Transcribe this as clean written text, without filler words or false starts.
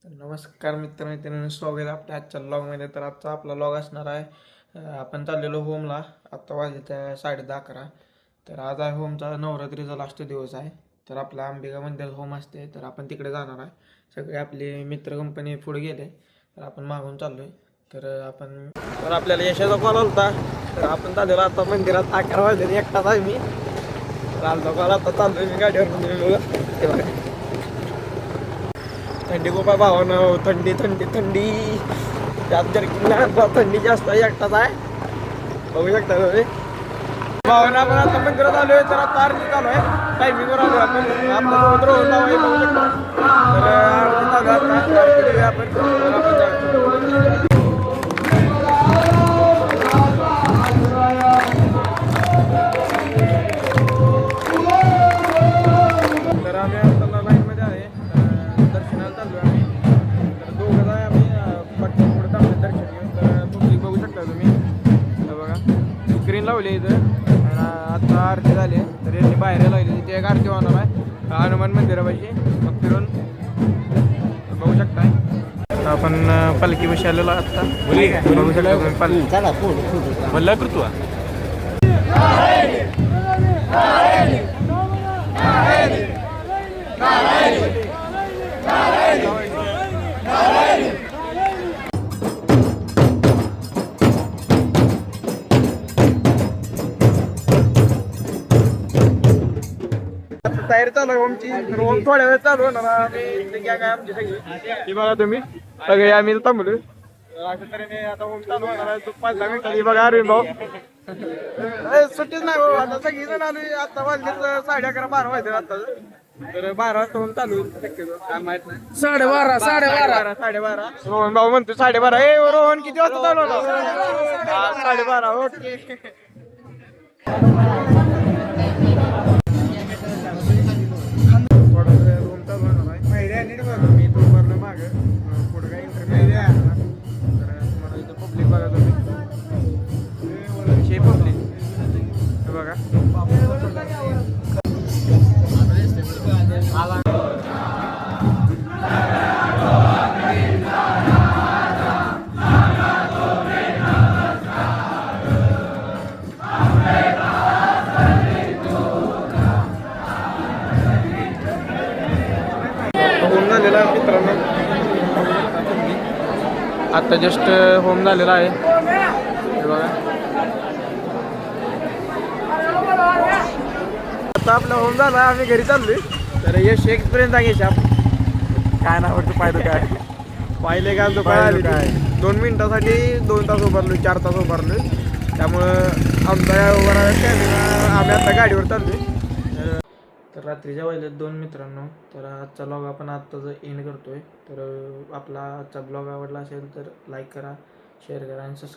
नमस्कार मित्रमैत्रिणींनो, स्वागत आहे आपल्या आजच्या लॉगमध्ये. तर आजचा आपला लॉग असणार आहे. आपण चाललेलो होमला. आत्ता वाजले त्या 10:30. तर आज आहे होमचा नवरात्रीचा लास्ट दिवस आहे. तर आपला अंबिका मंदिरात होम असते, तर आपण तिकडे जाणार आहे. सगळे आपले मित्र कंपनी पुढे गेले, तर आपण मागून चाललो आहे. तर आपल्याला यशाचा कॉल होता. तर आपण चाललेलो आता मंदिरात. 11 वाजले, एकटाच आहे मी. तर आलता कॉल, आता चाललो आहे मी गाडीवर. तुम्ही बघा, थंडी गोपा भावानं, थंडी थंडी थंडी. त्यात जर थंडी जास्त आहे, एकटाच आहे. बघू शकता तुम्ही भावना. आपण आता मंदिरात आलो आहे. तर आता आरती चालू आहे. टायमिंगवर आलो आपण. आपला सोबत रोहन नाव आहे, बघू शकता. तर आरती चालू आहे. आता आरती देऊया आपण. तर आम्ही आता लाईनमध्ये आहे. दर्शनाला चाललो आम्ही. तर दोघं आहे आम्ही. पटकन पुढे चांगलं दर्शन घेऊन. तर पब्लिक बघू शकता तुम्ही. तर बघा, स्क्रीन लावली इथं. आणि आता आरती झाली. तर यांनी बाहेर लावली. तिथे एक आरती होणार आहे हनुमान मंदिरापाशी. मग फिरून बघू शकताय. आपण पालखी बशी आलेलो आता. बघू शकता तुम्ही पालखी. बोलला करतो तयारी चालू आहे होमची. होम थोड्या वेळ चालू होणार. आम्ही काय आमची सगळी ही बघा तुम्ही. सगळे आम्ही थांबलो. अशा तऱ्हेने आता होम चालू होणार आहे. 5-10 मिनिटांनी बघा अरविंद भाऊ. सुट्टीच नाही भाऊ. आता सगळी जण आलो. आता वाजले 11:30-12 वाजले आता. तर 12 वाजता होम चालू शक्यतो, काय माहित नाही. 12:30. रोहन भाऊ म्हणतो 12:30. ए रोहन, किती वाजता चालू होता? 12:30. ओके. मी तो भरलं माग पुढे काही तर तुम्हाला इथं पब्लिक बघा तुम्ही. विषय पब्लिक बघा. होम झालेला आहे मित्रांनो. आता जस्ट होम झालेला आहे. हे बघा, आता आपला होम झाला. आम्ही घरी चाललोय. तर यश एक्सपिरियन्स आहे यश. काय नाव वाटतं पाहिलं काय पाहिले का तो काय 2 मिनिटासाठी 2 तास उभारलोय, 4 तास उभारलोय. त्यामुळं आमचा उभा आम्ही आता गाडीवर चाललोय. तर रात्रीच्या वाजल्यात 2 मित्रांनो. तर आजचा ब्लॉग आपण आत्ताच एंड करतोय. तर आपला आजचा ब्लॉग आवडला असेल तर लाईक करा, शेअर करा आणि सबस्क्राईब